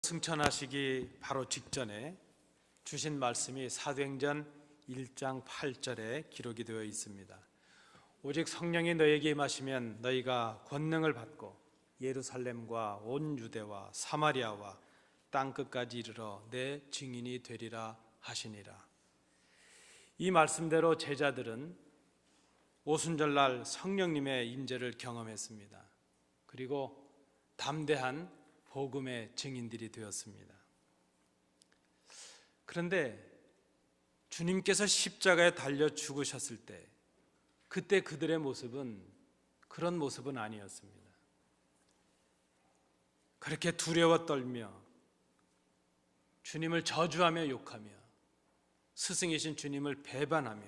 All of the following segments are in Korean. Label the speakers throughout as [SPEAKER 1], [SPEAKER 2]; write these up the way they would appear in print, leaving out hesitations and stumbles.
[SPEAKER 1] 승천하시기 바로 직전에 주신 말씀이 사도행전 1장 8절에 기록이 되어 있습니다. 오직 성령이 너희에게 임하시면 너희가 권능을 받고 예루살렘과 온 유대와 사마리아와 땅끝까지 이르러 내 증인이 되리라 하시니라. 이 말씀대로 제자들은 오순절날 성령님의 임재를 경험했습니다. 그리고 담대한 복음의 증인들이 되었습니다. 그런데 주님께서 십자가에 달려 죽으셨을 때 그때 그들의 모습은 그런 모습은 아니었습니다. 그렇게 두려워 떨며 주님을 저주하며 욕하며 스승이신 주님을 배반하며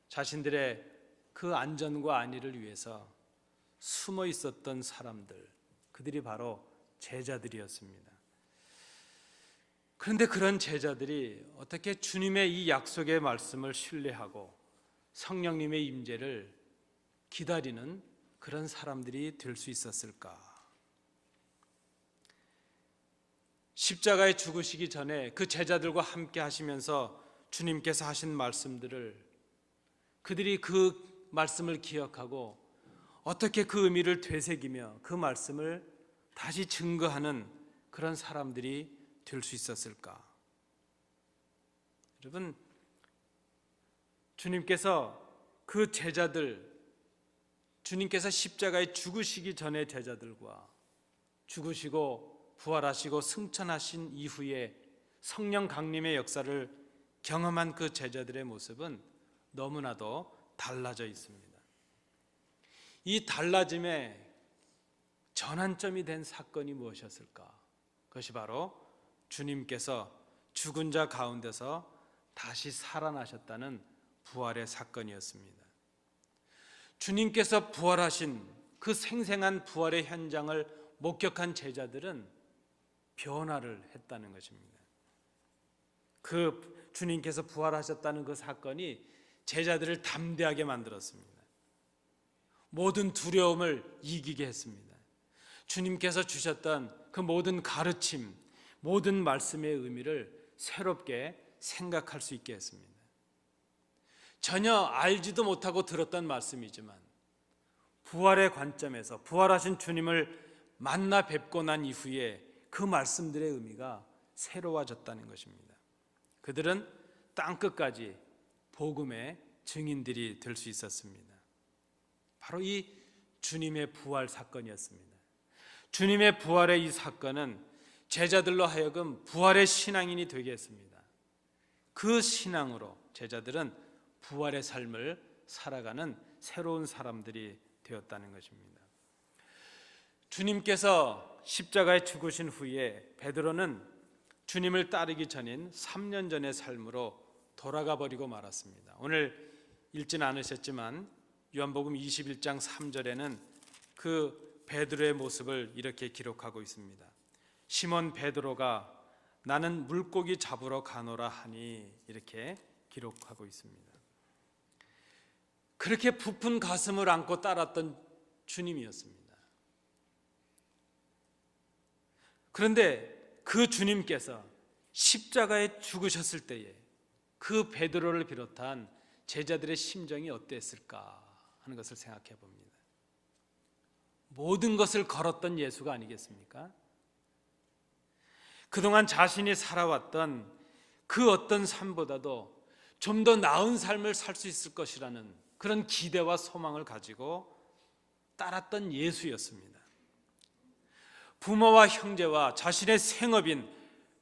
[SPEAKER 1] 자신들의 그 안전과 안위를 위해서 숨어 있었던 사람들, 그들이 바로 제자들이었습니다. 그런데 그런 제자들이 어떻게 주님의 이 약속의 말씀을 신뢰하고 성령님의 임재를 기다리는 그런 사람들이 될 수 있었을까? 십자가에 죽으시기 전에 그 제자들과 함께 하시면서 주님께서 하신 말씀들을 그들이 그 말씀을 기억하고 어떻게 그 의미를 되새기며 그 말씀을 다시 증거하는 그런 사람들이 될 수 있었을까? 여러분, 주님께서 그 제자들, 주님께서 십자가에 죽으시기 전에 제자들과 죽으시고 부활하시고 승천하신 이후에 성령 강림의 역사를 경험한 그 제자들의 모습은 너무나도 달라져 있습니다. 이 달라짐의 전환점이 된 사건이 무엇이었을까? 그것이 바로 주님께서 죽은 자 가운데서 다시 살아나셨다는 부활의 사건이었습니다. 주님께서 부활하신 그 생생한 부활의 현장을 목격한 제자들은 변화를 했다는 것입니다. 그 주님께서 부활하셨다는 그 사건이 제자들을 담대하게 만들었습니다. 모든 두려움을 이기게 했습니다. 주님께서 주셨던 그 모든 가르침, 모든 말씀의 의미를 새롭게 생각할 수 있게 했습니다. 전혀 알지도 못하고 들었던 말씀이지만 부활의 관점에서 부활하신 주님을 만나 뵙고 난 이후에 그 말씀들의 의미가 새로워졌다는 것입니다. 그들은 땅끝까지 복음의 증인들이 될 수 있었습니다. 바로 이 주님의 부활 사건이었습니다. 주님의 부활의 이 사건은 제자들로 하여금 부활의 신앙인이 되게 했습니다. 그 신앙으로 제자들은 부활의 삶을 살아가는 새로운 사람들이 되었다는 것입니다. 주님께서 십자가에 죽으신 후에 베드로는 주님을 따르기 전인 3년 전의 삶으로 돌아가 버리고 말았습니다. 오늘 읽지는 않으셨지만 요한복음 21장 3절에는 그 베드로의 모습을 이렇게 기록하고 있습니다. 시몬 베드로가 나는 물고기 잡으러 가노라 하니, 이렇게 기록하고 있습니다. 그렇게 부푼 가슴을 안고 따랐던 주님이었습니다. 그런데 그 주님께서 십자가에 죽으셨을 때에 그 베드로를 비롯한 제자들의 심정이 어땠을까 하는 것을 생각해 봅니다. 모든 것을 걸었던 예수가 아니겠습니까? 그동안 자신이 살아왔던 그 어떤 삶보다도 좀 더 나은 삶을 살 수 있을 것이라는 그런 기대와 소망을 가지고 따랐던 예수였습니다. 부모와 형제와 자신의 생업인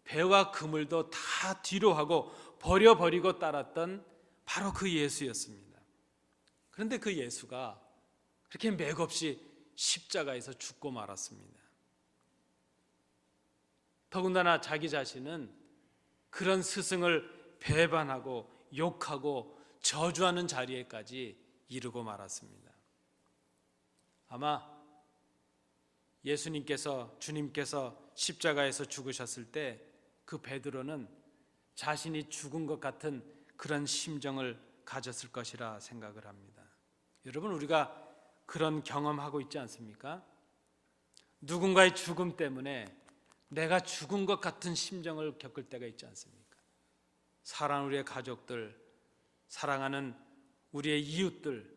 [SPEAKER 1] 배와 그물도 다 뒤로 하고 버려버리고 따랐던 바로 그 예수였습니다. 그런데 그 예수가 그렇게 맥없이 십자가에서 죽고 말았습니다. 더군다나 자기 자신은 그런 스승을 배반하고 욕하고 저주하는 자리에까지 이르고 말았습니다. 아마 주님께서 십자가에서 죽으셨을 때 그 베드로는 자신이 죽은 것 같은 그런 심정을 가졌을 것이라 생각을 합니다. 여러분, 우리가 그런 경험하고 있지 않습니까? 누군가의 죽음 때문에 내가 죽은 것 같은 심정을 겪을 때가 있지 않습니까? 사랑하는 우리의 가족들, 사랑하는 우리의 이웃들,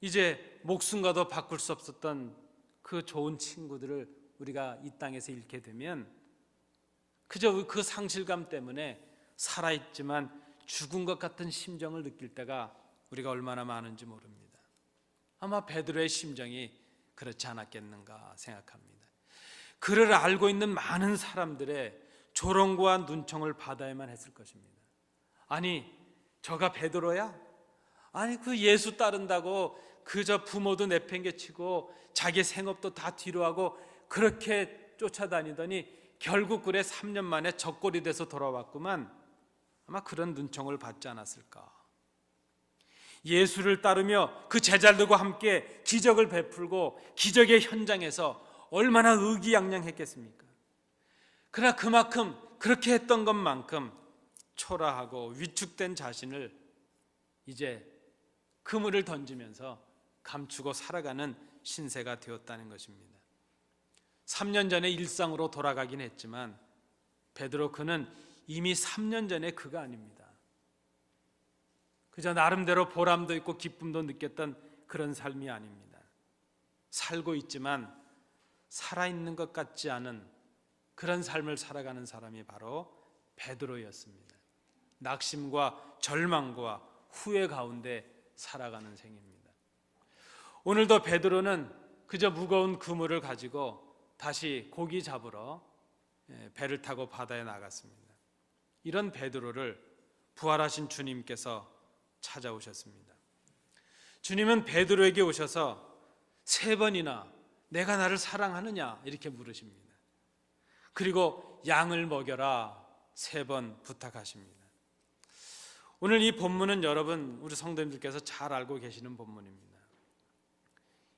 [SPEAKER 1] 이제 목숨과도 바꿀 수 없었던 그 좋은 친구들을 우리가 이 땅에서 잃게 되면 그저 그 상실감 때문에 살아있지만 죽은 것 같은 심정을 느낄 때가 우리가 얼마나 많은지 모릅니다. 아마 베드로의 심정이 그렇지 않았겠는가 생각합니다. 그를 알고 있는 많은 사람들의 조롱과 눈총을 받아야만 했을 것입니다. 아니, 저가 베드로야? 아니, 그 예수 따른다고 그저 부모도 내팽개치고 자기 생업도 다 뒤로하고 그렇게 쫓아다니더니 결국 그래 3년 만에 적골이 돼서 돌아왔구만. 아마 그런 눈총을 받지 않았을까. 예수를 따르며 그 제자들과 함께 기적을 베풀고 기적의 현장에서 얼마나 의기양양했겠습니까? 그러나 그만큼 그렇게 했던 것만큼 초라하고 위축된 자신을 이제 그물을 던지면서 감추고 살아가는 신세가 되었다는 것입니다. 3년 전에 일상으로 돌아가긴 했지만 베드로 그는 이미 3년 전에 그가 아닙니다. 그저 나름대로 보람도 있고 기쁨도 느꼈던 그런 삶이 아닙니다. 살고 있지만 살아있는 것 같지 않은 그런 삶을 살아가는 사람이 바로 베드로였습니다. 낙심과 절망과 후회 가운데 살아가는 생입니다. 오늘도 베드로는 그저 무거운 그물을 가지고 다시 고기 잡으러 배를 타고 바다에 나갔습니다. 이런 베드로를 부활하신 주님께서 찾아오셨습니다. 주님은 베드로에게 오셔서 3번이나 내가 나를 사랑하느냐 이렇게 물으십니다. 그리고 양을 먹여라 3번 부탁하십니다. 오늘 이 본문은 여러분 우리 성도님들께서 잘 알고 계시는 본문입니다.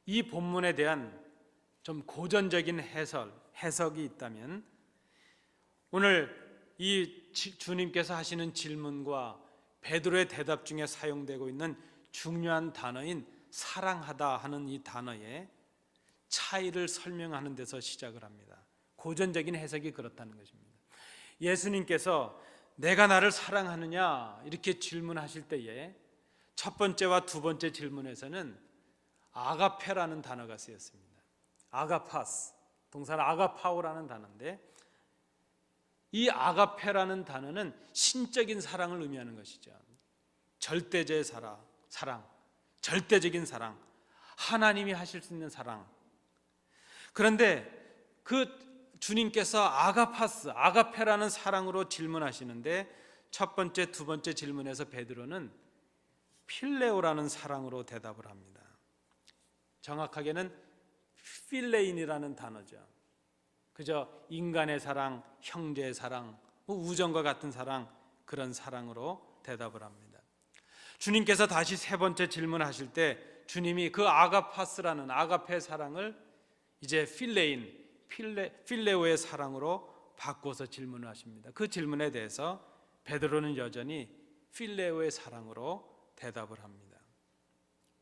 [SPEAKER 1] 이 본문에 대한 좀 고전적인 해석이 있다면 오늘 이 주님께서 하시는 질문과 베드로의 대답 중에 사용되고 있는 중요한 단어인 사랑하다 하는 이 단어의 차이를 설명하는 데서 시작을 합니다. 고전적인 해석이 그렇다는 것입니다. 예수님께서 내가 나를 사랑하느냐 이렇게 질문하실 때에 첫 번째와 두 번째 질문에서는 아가페라는 단어가 쓰였습니다. 아가파스, 동사는 아가파오라는 단어인데 이 아가페라는 단어는 신적인 사랑을 의미하는 것이죠. 절대적인 사랑, 절대적인 사랑, 하나님이 하실 수 있는 사랑. 그런데 그 주님께서 아가파스, 아가페라는 사랑으로 질문하시는데 첫 번째, 두 번째 질문에서 베드로는 필레오라는 사랑으로 대답을 합니다. 정확하게는 필레인이라는 단어죠. 그저 인간의 사랑, 형제의 사랑, 우정과 같은 사랑, 그런 사랑으로 대답을 합니다. 주님께서 다시 3번째 질문하실 때 주님이 그 아가파스라는 아가페 사랑을 이제 필레오의 사랑으로 바꿔서 질문을 하십니다. 그 질문에 대해서 베드로는 여전히 필레오의 사랑으로 대답을 합니다.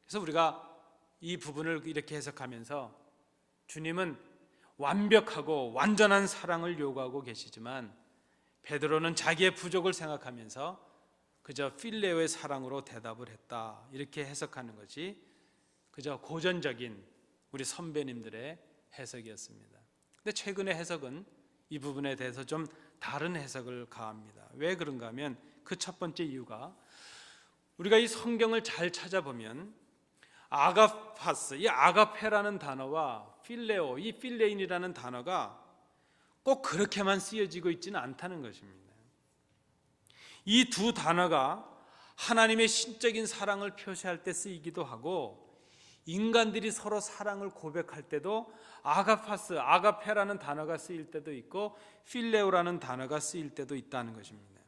[SPEAKER 1] 그래서 우리가 이 부분을 이렇게 해석하면서 주님은 완벽하고 완전한 사랑을 요구하고 계시지만 베드로는 자기의 부족을 생각하면서 그저 필레오의 사랑으로 대답을 했다 이렇게 해석하는 것이 그저 고전적인 우리 선배님들의 해석이었습니다. 근데 최근의 해석은 이 부분에 대해서 좀 다른 해석을 가합니다. 왜 그런가 하면 그 첫 번째 이유가 우리가 이 성경을 잘 찾아보면 아가파스, 이 아가페라는 단어와 필레오, 이 필레인이라는 단어가 꼭 그렇게만 쓰여지고 있지는 않다는 것입니다. 이 두 단어가 하나님의 신적인 사랑을 표시할 때 쓰이기도 하고 인간들이 서로 사랑을 고백할 때도 아가파스, 아가페라는 단어가 쓰일 때도 있고 필레오라는 단어가 쓰일 때도 있다는 것입니다.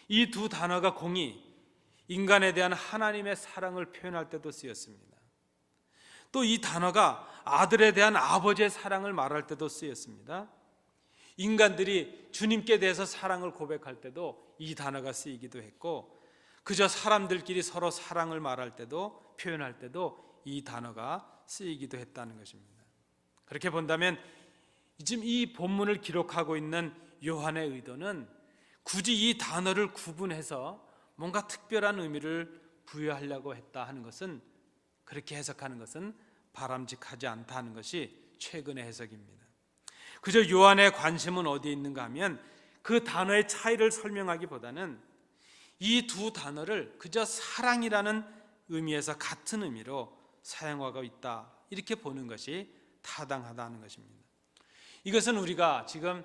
[SPEAKER 1] 이 두 단어가 공히 인간에 대한 하나님의 사랑을 표현할 때도 쓰였습니다. 또 이 단어가 아들에 대한 아버지의 사랑을 말할 때도 쓰였습니다. 인간들이 주님께 대해서 사랑을 고백할 때도 이 단어가 쓰이기도 했고 그저 사람들끼리 서로 사랑을 말할 때도 표현할 때도 이 단어가 쓰이기도 했다는 것입니다. 그렇게 본다면 지금 이 본문을 기록하고 있는 요한의 의도는 굳이 이 단어를 구분해서 뭔가 특별한 의미를 부여하려고 했다 하는 것은, 그렇게 해석하는 것은 바람직하지 않다 하는 것이 최근의 해석입니다. 그저 요한의 관심은 어디에 있는가 하면 그 단어의 차이를 설명하기보다는 이 두 단어를 그저 사랑이라는 의미에서 같은 의미로 사용하고 있다, 이렇게 보는 것이 타당하다는 것입니다. 이것은 우리가 지금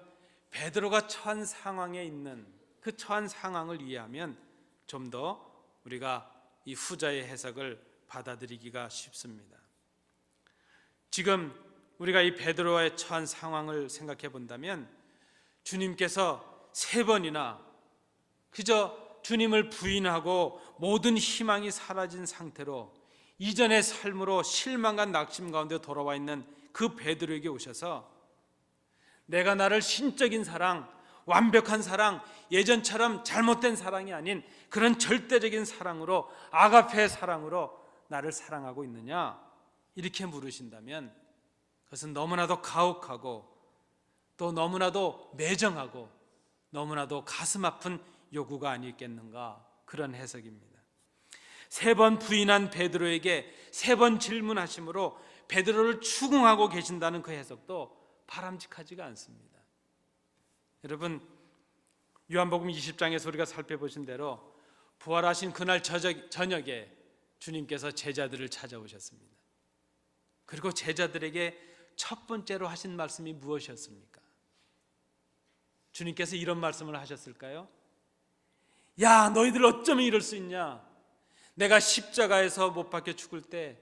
[SPEAKER 1] 베드로가 처한 상황에 있는 그 처한 상황을 이해하면 좀 더 우리가 이 후자의 해석을 받아들이기가 쉽습니다. 지금 우리가 이 베드로의 처한 상황을 생각해 본다면 주님께서 3번이나 그저 주님을 부인하고 모든 희망이 사라진 상태로 이전의 삶으로 실망과 낙심 가운데 돌아와 있는 그 베드로에게 오셔서 내가 나를 신적인 사랑, 완벽한 사랑, 예전처럼 잘못된 사랑이 아닌 그런 절대적인 사랑으로, 아가페의 사랑으로 나를 사랑하고 있느냐, 이렇게 물으신다면 그것은 너무나도 가혹하고 또 너무나도 매정하고 너무나도 가슴 아픈 요구가 아니겠는가, 그런 해석입니다. 3번 부인한 베드로에게 3번 질문하심으로 베드로를 추궁하고 계신다는 그 해석도 바람직하지가 않습니다. 여러분, 요한복음 20장에서 우리가 살펴보신 대로 부활하신 그날 저녁에 주님께서 제자들을 찾아오셨습니다. 그리고 제자들에게 첫 번째로 하신 말씀이 무엇이었습니까? 주님께서 이런 말씀을 하셨을까요? 야, 너희들 어쩌면 이럴 수 있냐? 내가 십자가에서 못 박혀 죽을 때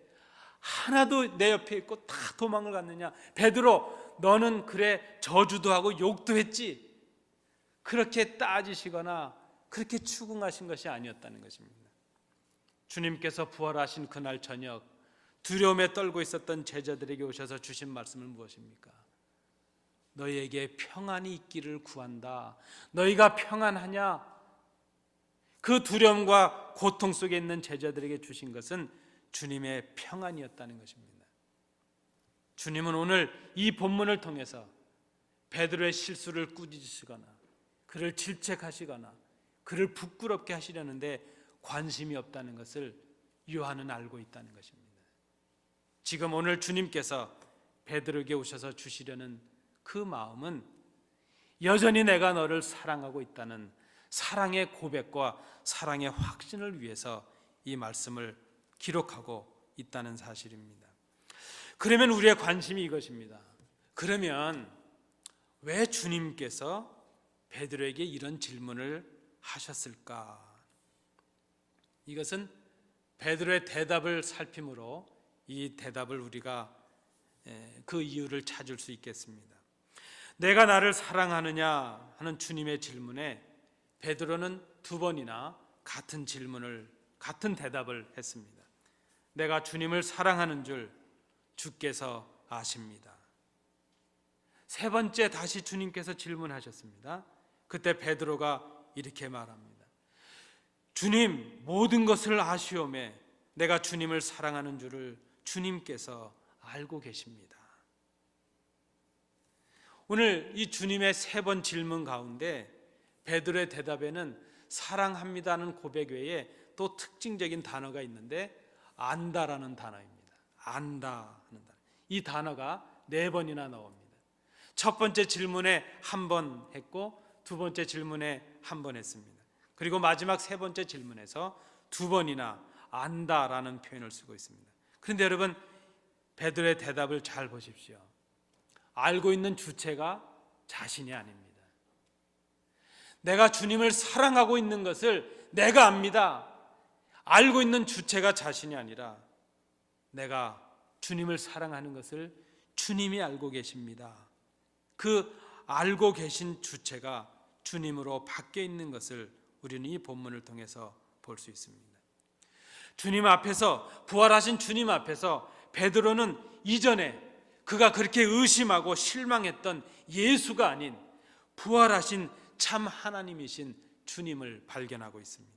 [SPEAKER 1] 하나도 내 옆에 있고 다 도망을 갔느냐? 베드로, 너는 그래 저주도 하고 욕도 했지. 그렇게 따지시거나 그렇게 추궁하신 것이 아니었다는 것입니다. 주님께서 부활하신 그날 저녁 두려움에 떨고 있었던 제자들에게 오셔서 주신 말씀은 무엇입니까? 너희에게 평안이 있기를 구한다. 너희가 평안하냐? 그 두려움과 고통 속에 있는 제자들에게 주신 것은 주님의 평안이었다는 것입니다. 주님은 오늘 이 본문을 통해서 베드로의 실수를 꾸짖으시거나 그를 질책하시거나 그를 부끄럽게 하시려는데 관심이 없다는 것을 요한은 알고 있다는 것입니다. 지금 오늘 주님께서 베드로에게 오셔서 주시려는 그 마음은 여전히 내가 너를 사랑하고 있다는 사랑의 고백과 사랑의 확신을 위해서 이 말씀을 기록하고 있다는 사실입니다. 그러면 우리의 관심이 이것입니다. 그러면 왜 주님께서 베드로에게 이런 질문을 하셨을까? 이것은 베드로의 대답을 살핌으로 이 대답을 우리가 그 이유를 찾을 수 있겠습니다. 내가 나를 사랑하느냐 하는 주님의 질문에 베드로는 2번이나 같은 대답을 했습니다. 내가 주님을 사랑하는 줄 주께서 아십니다. 3번째 다시 주님께서 질문하셨습니다. 그때 베드로가 이렇게 말합니다. 주님, 모든 것을 아시오매 내가 주님을 사랑하는 줄을 주님께서 알고 계십니다. 오늘 이 주님의 3번 질문 가운데 베드로의 대답에는 사랑합니다는 고백 외에 또 특징적인 단어가 있는데 안다라는 단어입니다. 안다 하는 단어. 이 단어가 4번이나 나옵니다. 첫 번째 질문에 1번 했고 2번째 질문에 1번 했습니다. 그리고 마지막 3번째 질문에서 2번이나 안다라는 표현을 쓰고 있습니다. 그런데 여러분, 베드로의 대답을 잘 보십시오. 알고 있는 주체가 자신이 아닙니다. 내가 주님을 사랑하고 있는 것을 내가 압니다. 알고 있는 주체가 자신이 아니라 내가 주님을 사랑하는 것을 주님이 알고 계십니다. 그 알고 계신 주체가 주님으로 바뀌어 있는 것을 우리는 이 본문을 통해서 볼 수 있습니다. 주님 앞에서, 부활하신 주님 앞에서 베드로는 이전에 그가 그렇게 의심하고 실망했던 예수가 아닌 부활하신 참 하나님이신 주님을 발견하고 있습니다.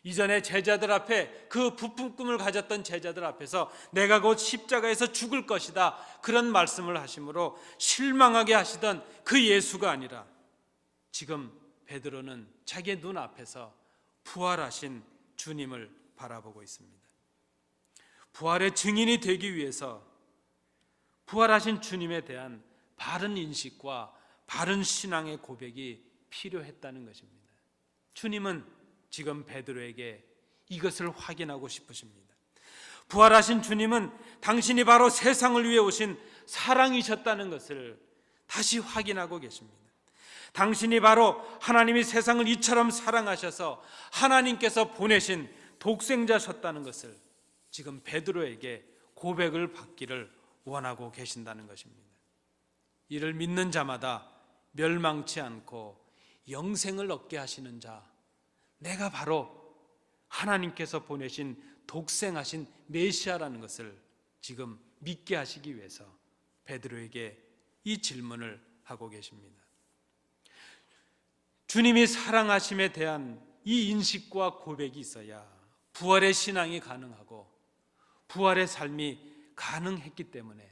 [SPEAKER 1] 이전에 제자들 앞에, 그 부푼 꿈을 가졌던 제자들 앞에서 내가 곧 십자가에서 죽을 것이다, 그런 말씀을 하심으로 실망하게 하시던 그 예수가 아니라 지금 베드로는 자기의 눈앞에서 부활하신 주님을 바라보고 있습니다. 부활의 증인이 되기 위해서 부활하신 주님에 대한 바른 인식과 바른 신앙의 고백이 필요했다는 것입니다. 주님은 지금 베드로에게 이것을 확인하고 싶으십니다. 부활하신 주님은 당신이 바로 세상을 위해 오신 사랑이셨다는 것을 다시 확인하고 계십니다. 당신이 바로 하나님이 세상을 이처럼 사랑하셔서 하나님께서 보내신 독생자셨다는 것을 지금 베드로에게 고백을 받기를 원하고 계신다는 것입니다. 이를 믿는 자마다 멸망치 않고 영생을 얻게 하시는 자, 내가 바로 하나님께서 보내신 독생하신 메시아라는 것을 지금 믿게 하시기 위해서 베드로에게 이 질문을 하고 계십니다. 주님이 사랑하심에 대한 이 인식과 고백이 있어야 부활의 신앙이 가능하고 부활의 삶이 가능했기 때문에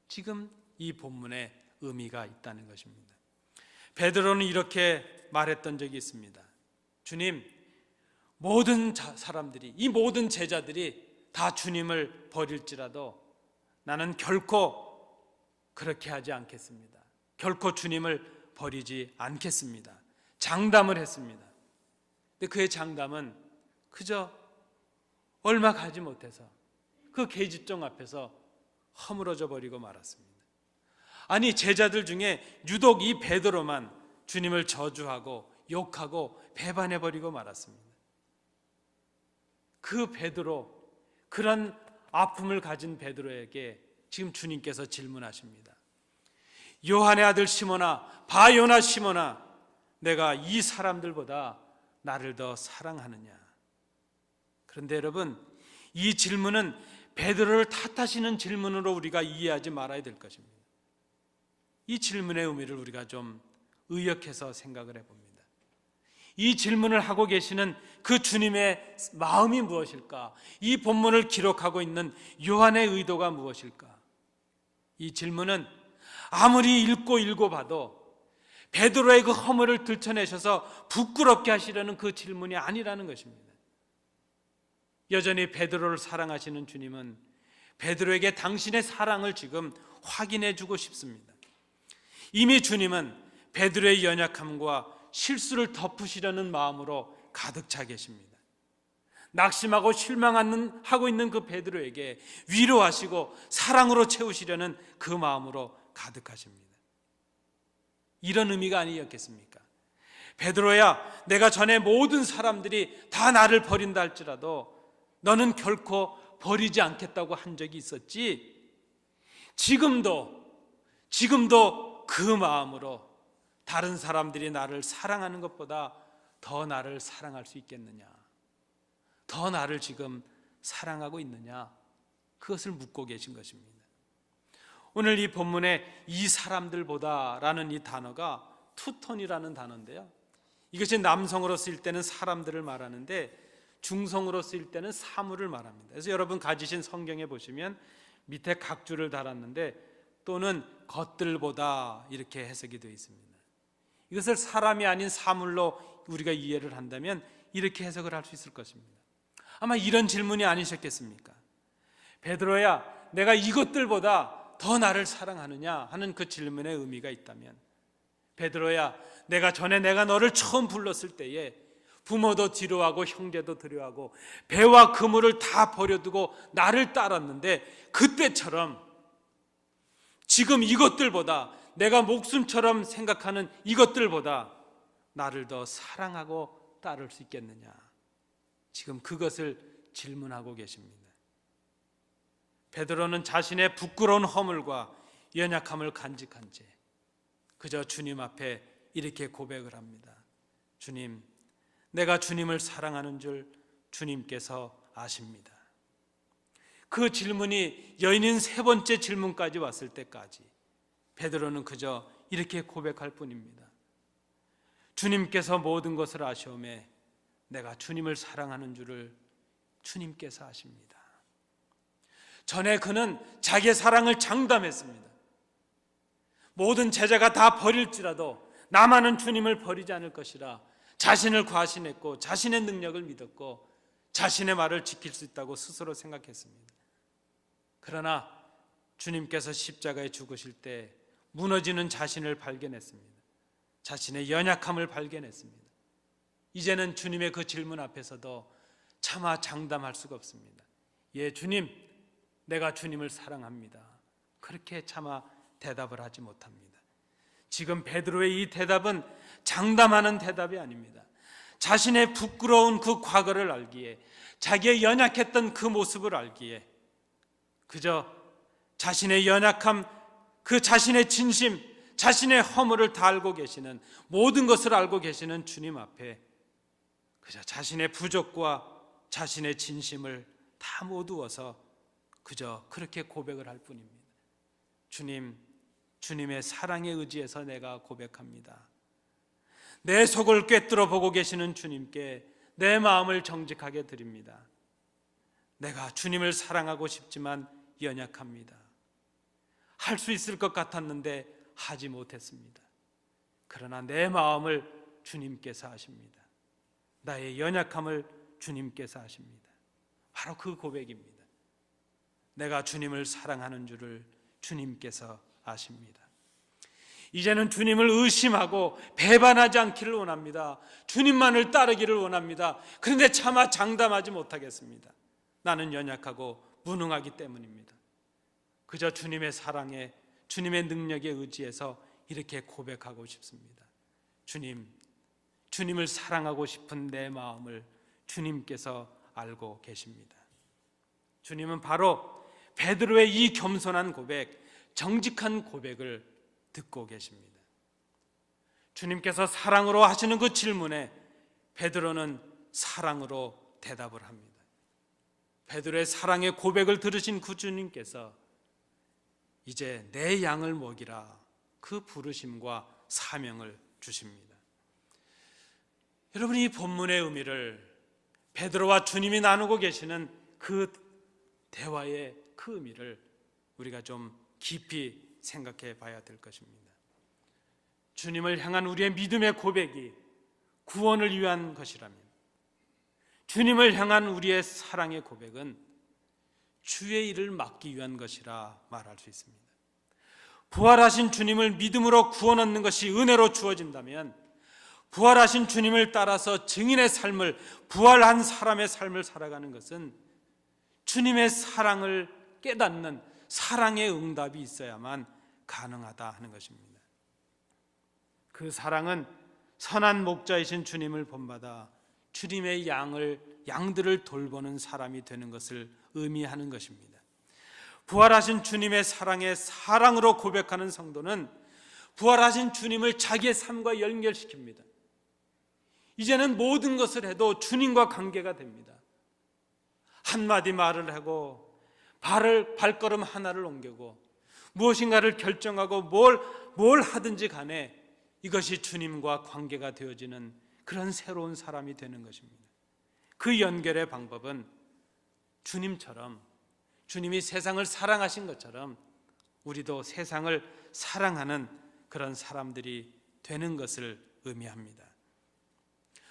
[SPEAKER 1] 지금 이 본문의 의미가 있다는 것입니다. 베드로는 이렇게 말했던 적이 있습니다. 주님, 모든 사람들이, 이 모든 제자들이 다 주님을 버릴지라도 나는 결코 그렇게 하지 않겠습니다. 결코 주님을 버리지 않겠습니다. 장담을 했습니다. 근데 그의 장담은 그저 얼마 가지 못해서 그 계집종 앞에서 허물어져 버리고 말았습니다. 아니, 제자들 중에 유독 이 베드로만 주님을 저주하고 욕하고 배반해 버리고 말았습니다. 그 베드로, 그런 아픔을 가진 베드로에게 지금 주님께서 질문하십니다. 요한의 아들 시몬아, 바요나 시몬아, 내가 이 사람들보다 나를 더 사랑하느냐? 그런데 여러분, 이 질문은 베드로를 탓하시는 질문으로 우리가 이해하지 말아야 될 것입니다. 이 질문의 의미를 우리가 좀 의역해서 생각을 해봅니다. 이 질문을 하고 계시는 그 주님의 마음이 무엇일까? 이 본문을 기록하고 있는 요한의 의도가 무엇일까? 이 질문은 아무리 읽고 봐도 베드로의 그 허물을 들춰내셔서 부끄럽게 하시려는 그 질문이 아니라는 것입니다. 여전히 베드로를 사랑하시는 주님은 베드로에게 당신의 사랑을 지금 확인해 주고 싶습니다. 이미 주님은 베드로의 연약함과 실수를 덮으시려는 마음으로 가득 차 계십니다. 낙심하고 실망하고 있는 그 베드로에게 위로하시고 사랑으로 채우시려는 그 마음으로 가득하십니다. 이런 의미가 아니었겠습니까? 베드로야, 내가 전에 모든 사람들이 다 나를 버린다 할지라도 너는 결코 버리지 않겠다고 한 적이 있었지. 지금도 그 마음으로 다른 사람들이 나를 사랑하는 것보다 더 나를 사랑할 수 있겠느냐? 더 나를 지금 사랑하고 있느냐? 그것을 묻고 계신 것입니다. 오늘 이 본문에 이 사람들보다라는 이 단어가 투톤이라는 단어인데요, 이것이 남성으로 쓰일 때는 사람들을 말하는데 중성으로 쓰일 때는 사물을 말합니다. 그래서 여러분 가지신 성경에 보시면 밑에 각주를 달았는데 또는 것들보다 이렇게 해석이 되어 있습니다. 이것을 사람이 아닌 사물로 우리가 이해를 한다면 이렇게 해석을 할 수 있을 것입니다. 아마 이런 질문이 아니셨겠습니까? 베드로야, 내가 이것들보다 더 나를 사랑하느냐 하는 그 질문의 의미가 있다면, 베드로야, 내가 전에 내가 너를 처음 불렀을 때에 부모도 뒤로하고 형제도 뒤로하고 배와 그물을 다 버려두고 나를 따랐는데 그때처럼 지금 이것들보다, 내가 목숨처럼 생각하는 이것들보다 나를 더 사랑하고 따를 수 있겠느냐? 지금 그것을 질문하고 계십니다. 베드로는 자신의 부끄러운 허물과 연약함을 간직한 채 그저 주님 앞에 이렇게 고백을 합니다. 주님, 내가 주님을 사랑하는 줄 주님께서 아십니다. 그 질문이 여인인 세 번째 질문까지 왔을 때까지 베드로는 그저 이렇게 고백할 뿐입니다. 주님께서 모든 것을 아시오매 내가 주님을 사랑하는 줄을 주님께서 아십니다. 전에 그는 자기의 사랑을 장담했습니다. 모든 제자가 다 버릴지라도 나만은 주님을 버리지 않을 것이라 자신을 과신했고 자신의 능력을 믿었고 자신의 말을 지킬 수 있다고 스스로 생각했습니다. 그러나 주님께서 십자가에 죽으실 때 무너지는 자신을 발견했습니다. 자신의 연약함을 발견했습니다. 이제는 주님의 그 질문 앞에서도 차마 장담할 수가 없습니다. 예, 주님, 내가 주님을 사랑합니다. 그렇게 차마 대답을 하지 못합니다. 지금 베드로의 이 대답은 장담하는 대답이 아닙니다. 자신의 부끄러운 그 과거를 알기에, 자기의 연약했던 그 모습을 알기에 그저 자신의 연약함, 그 자신의 진심, 자신의 허물을 다 알고 계시는, 모든 것을 알고 계시는 주님 앞에 그저 자신의 부족과 자신의 진심을 다 모두어서 그저 그렇게 고백을 할 뿐입니다. 주님, 주님의 사랑에 의지해서 내가 고백합니다. 내 속을 꿰뚫어 보고 계시는 주님께 내 마음을 정직하게 드립니다. 내가 주님을 사랑하고 싶지만 연약합니다. 할 수 있을 것 같았는데 하지 못했습니다. 그러나 내 마음을 주님께서 아십니다. 나의 연약함을 주님께서 아십니다. 바로 그 고백입니다. 내가 주님을 사랑하는 줄을 주님께서 아십니다. 이제는 주님을 의심하고 배반하지 않기를 원합니다. 주님만을 따르기를 원합니다. 그런데 차마 장담하지 못하겠습니다. 나는 연약하고 무능하기 때문입니다. 그저 주님의 사랑에, 주님의 능력에 의지해서 이렇게 고백하고 싶습니다. 주님, 주님을 사랑하고 싶은 내 마음을 주님께서 알고 계십니다. 주님은 바로 베드로의 이 겸손한 고백, 정직한 고백을 듣고 계십니다. 주님께서 사랑으로 하시는 그 질문에 베드로는 사랑으로 대답을 합니다. 베드로의 사랑의 고백을 들으신 그 주님께서 이제 내 양을 먹이라, 그 부르심과 사명을 주십니다. 여러분, 이 본문의 의미를, 베드로와 주님이 나누고 계시는 그 대화의 그 의미를 우리가 좀 깊이 생각해 봐야 될 것입니다. 주님을 향한 우리의 믿음의 고백이 구원을 위한 것이라면, 주님을 향한 우리의 사랑의 고백은 주의 일을 맡기 위한 것이라 말할 수 있습니다. 부활하신 주님을 믿음으로 구원 얻는 것이 은혜로 주어진다면, 부활하신 주님을 따라서 증인의 삶을, 부활한 사람의 삶을 살아가는 것은 주님의 사랑을 깨닫는 사랑의 응답이 있어야만 가능하다 하는 것입니다. 그 사랑은 선한 목자이신 주님을 본받아 주님의 양들을 돌보는 사람이 되는 것을 의미하는 것입니다. 부활하신 주님의 사랑에 사랑으로 고백하는 성도는 부활하신 주님을 자기의 삶과 연결시킵니다. 이제는 모든 것을 해도 주님과 관계가 됩니다. 한마디 말을 하고 발걸음 하나를 옮기고 무엇인가를 결정하고 뭘 하든지 간에 이것이 주님과 관계가 되어지는 그런 새로운 사람이 되는 것입니다. 그 연결의 방법은 주님처럼, 주님이 세상을 사랑하신 것처럼 우리도 세상을 사랑하는 그런 사람들이 되는 것을 의미합니다.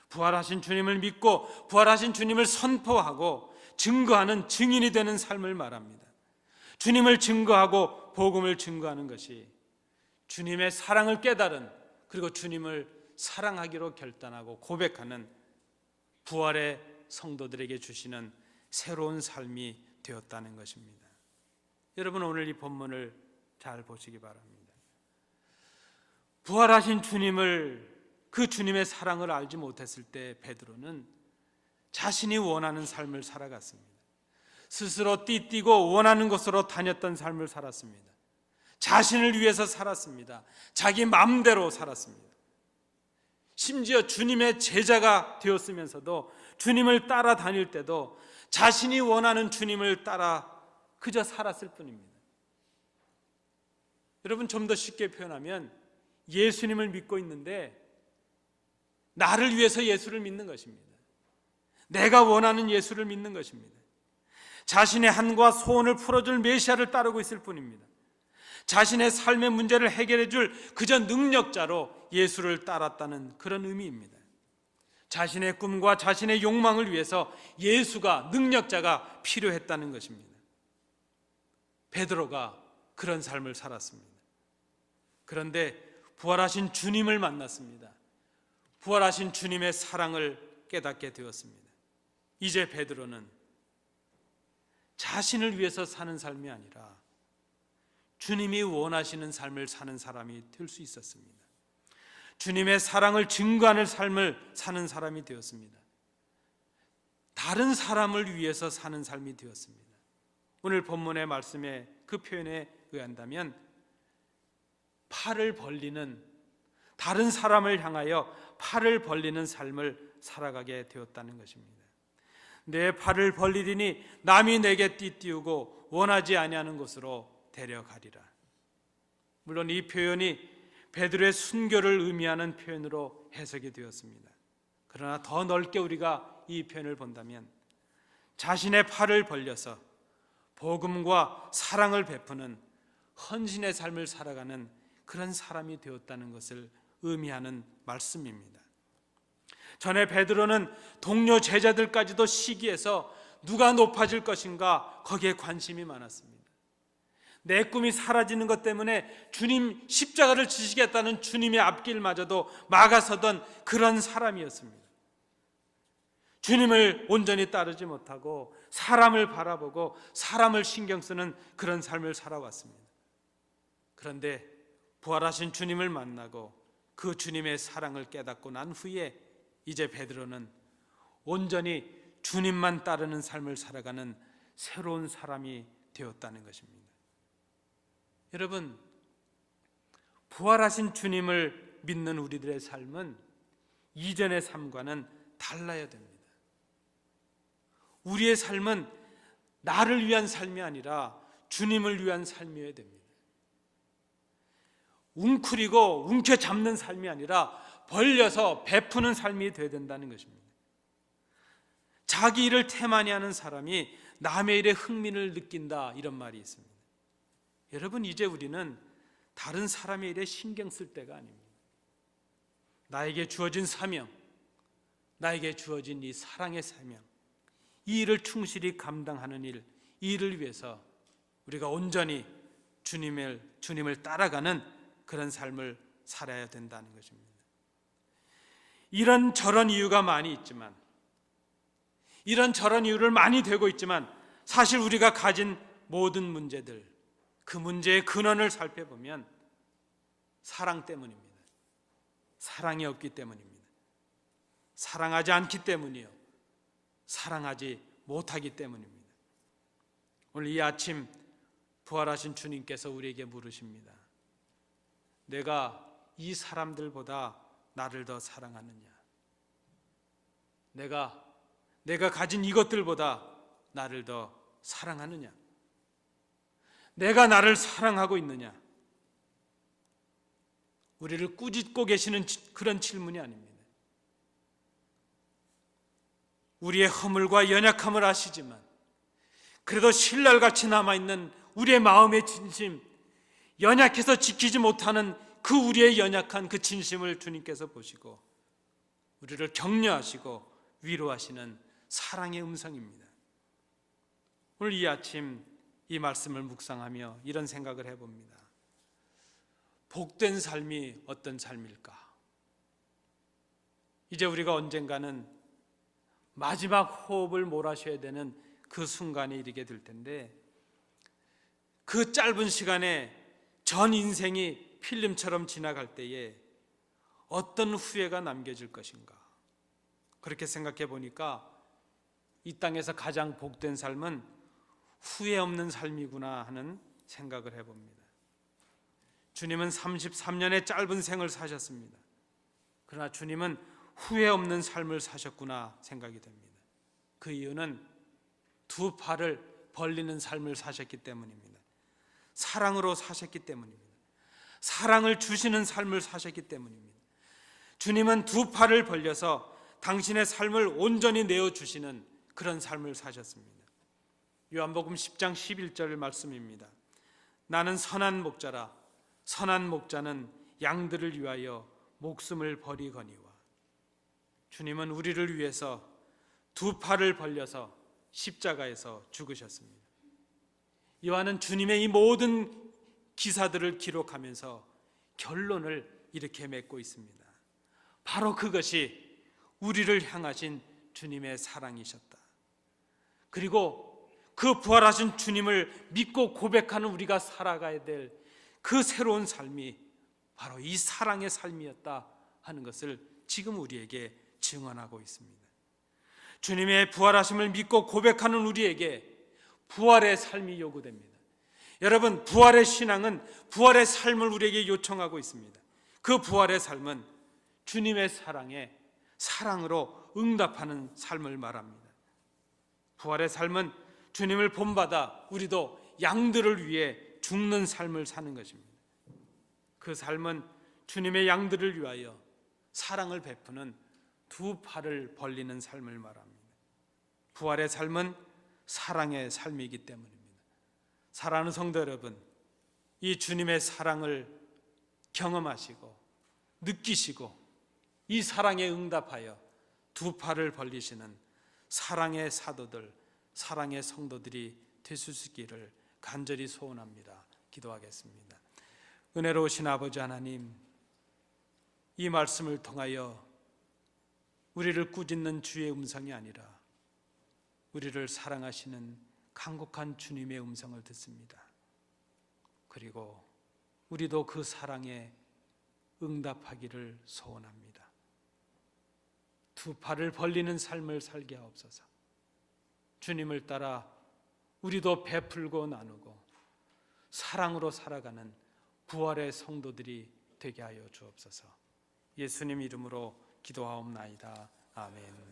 [SPEAKER 1] 부활하신 주님을 믿고 부활하신 주님을 선포하고 증거하는 증인이 되는 삶을 말합니다. 주님을 증거하고 복음을 증거하는 것이 주님의 사랑을 깨달은, 그리고 주님을 사랑하기로 결단하고 고백하는 부활의 성도들에게 주시는 새로운 삶이 되었다는 것입니다. 여러분, 오늘 이 본문을 잘 보시기 바랍니다. 부활하신 주님을, 그 주님의 사랑을 알지 못했을 때 베드로는 자신이 원하는 삶을 살아갔습니다. 스스로 띠뛰고 원하는 곳으로 다녔던 삶을 살았습니다. 자신을 위해서 살았습니다. 자기 마음대로 살았습니다. 심지어 주님의 제자가 되었으면서도, 주님을 따라다닐 때도 자신이 원하는 주님을 따라 그저 살았을 뿐입니다. 여러분, 좀 더 쉽게 표현하면 예수님을 믿고 있는데 나를 위해서 예수를 믿는 것입니다. 내가 원하는 예수를 믿는 것입니다. 자신의 한과 소원을 풀어줄 메시아를 따르고 있을 뿐입니다. 자신의 삶의 문제를 해결해 줄 그저 능력자로 예수를 따랐다는 그런 의미입니다. 자신의 꿈과 자신의 욕망을 위해서 예수가, 능력자가 필요했다는 것입니다. 베드로가 그런 삶을 살았습니다. 그런데 부활하신 주님을 만났습니다. 부활하신 주님의 사랑을 깨닫게 되었습니다. 이제 베드로는 자신을 위해서 사는 삶이 아니라 주님이 원하시는 삶을 사는 사람이 될 수 있었습니다. 주님의 사랑을 증거하는 삶을 사는 사람이 되었습니다. 다른 사람을 위해서 사는 삶이 되었습니다. 오늘 본문의 말씀에 그 표현에 의한다면 팔을 벌리는, 다른 사람을 향하여 팔을 벌리는 삶을 살아가게 되었다는 것입니다. 내 팔을 벌리리니 남이 내게 띠띠우고 원하지 아니하는 곳으로 데려가리라. 물론 이 표현이 베드로의 순교를 의미하는 표현으로 해석이 되었습니다. 그러나 더 넓게 우리가 이 표현을 본다면 자신의 팔을 벌려서 복음과 사랑을 베푸는 헌신의 삶을 살아가는 그런 사람이 되었다는 것을 의미하는 말씀입니다. 전에 베드로는 동료 제자들까지도 시기해서 누가 높아질 것인가 거기에 관심이 많았습니다. 내 꿈이 사라지는 것 때문에 주님 십자가를 지시겠다는 주님의 앞길마저도 막아서던 그런 사람이었습니다. 주님을 온전히 따르지 못하고 사람을 바라보고 사람을 신경 쓰는 그런 삶을 살아왔습니다. 그런데 부활하신 주님을 만나고 그 주님의 사랑을 깨닫고 난 후에 이제 베드로는 온전히 주님만 따르는 삶을 살아가는 새로운 사람이 되었다는 것입니다. 여러분, 부활하신 주님을 믿는 우리들의 삶은 이전의 삶과는 달라야 됩니다. 우리의 삶은 나를 위한 삶이 아니라 주님을 위한 삶이어야 됩니다. 웅크리고 움켜잡는 삶이 아니라 벌려서 베푸는 삶이 되어야 된다는 것입니다. 자기 일을 태만히 하는 사람이 남의 일에 흥미를 느낀다, 이런 말이 있습니다. 여러분, 이제 우리는 다른 사람의 일에 신경 쓸 때가 아닙니다. 나에게 주어진 사명, 나에게 주어진 이 사랑의 사명, 이 일을 충실히 감당하는 일, 이 일을 위해서 우리가 온전히 주님을 따라가는 그런 삶을 살아야 된다는 것입니다. 이런저런 이유가 많이 있지만, 이런저런 이유를 많이 되고 있지만 사실 우리가 가진 모든 문제들, 그 문제의 근원을 살펴보면 사랑 때문입니다. 사랑이 없기 때문입니다. 사랑하지 않기 때문이요, 사랑하지 못하기 때문입니다. 오늘 이 아침 부활하신 주님께서 우리에게 물으십니다. 내가 이 사람들보다 나를 더 사랑하느냐? 내가 가진 이것들보다 나를 더 사랑하느냐? 내가 나를 사랑하고 있느냐? 우리를 꾸짖고 계시는 그런 질문이 아닙니다. 우리의 허물과 연약함을 아시지만 그래도 신랄같이 남아있는 우리의 마음의 진심, 연약해서 지키지 못하는 그 우리의 연약한 그 진심을 주님께서 보시고 우리를 격려하시고 위로하시는 사랑의 음성입니다. 오늘 이 아침 이 말씀을 묵상하며 이런 생각을 해봅니다. 복된 삶이 어떤 삶일까? 이제 우리가 언젠가는 마지막 호흡을 몰아쉬어야 되는 그 순간에 이르게 될 텐데, 그 짧은 시간에 전 인생이 필름처럼 지나갈 때에 어떤 후회가 남겨질 것인가? 그렇게 생각해 보니까 이 땅에서 가장 복된 삶은 후회 없는 삶이구나 하는 생각을 해봅니다. 주님은 33년의 짧은 생을 사셨습니다. 그러나 주님은 후회 없는 삶을 사셨구나 생각이 됩니다. 그 이유는 두 팔을 벌리는 삶을 사셨기 때문입니다. 사랑으로 사셨기 때문입니다. 사랑을 주시는 삶을 사셨기 때문입니다. 주님은 두 팔을 벌려서 당신의 삶을 온전히 내어주시는 그런 삶을 사셨습니다. 요한복음 10장 11절 말씀입니다. 나는 선한 목자라. 선한 목자는 양들을 위하여 목숨을 버리거니와. 주님은 우리를 위해서 두 팔을 벌려서 십자가에서 죽으셨습니다. 요한은 주님의 이 모든 기사들을 기록하면서 결론을 이렇게 맺고 있습니다. 바로 그것이 우리를 향하신 주님의 사랑이셨다. 그리고 그 부활하신 주님을 믿고 고백하는 우리가 살아가야 될 그 새로운 삶이 바로 이 사랑의 삶이었다 하는 것을 지금 우리에게 증언하고 있습니다. 주님의 부활하심을 믿고 고백하는 우리에게 부활의 삶이 요구됩니다. 여러분, 부활의 신앙은 부활의 삶을 우리에게 요청하고 있습니다. 그 부활의 삶은 주님의 사랑으로 응답하는 삶을 말합니다. 부활의 삶은 주님을 본받아 우리도 양들을 위해 죽는 삶을 사는 것입니다. 그 삶은 주님의 양들을 위하여 사랑을 베푸는 두 팔을 벌리는 삶을 말합니다. 부활의 삶은 사랑의 삶이기 때문입니다. 사랑하는 성도 여러분, 이 주님의 사랑을 경험하시고 느끼시고 이 사랑에 응답하여 두 팔을 벌리시는 사랑의 사도들, 사랑의 성도들이 되실 수 있기를 간절히 소원합니다. 기도하겠습니다. 은혜로우신 아버지 하나님, 이 말씀을 통하여 우리를 꾸짖는 주의 음성이 아니라 우리를 사랑하시는 간곡한 주님의 음성을 듣습니다. 그리고 우리도 그 사랑에 응답하기를 소원합니다. 두 팔을 벌리는 삶을 살게 하옵소서. 주님을 따라 우리도 베풀고 나누고 사랑으로 살아가는 부활의 성도들이 되게 하여 주옵소서. 예수님 이름으로 기도하옵나이다. 아멘.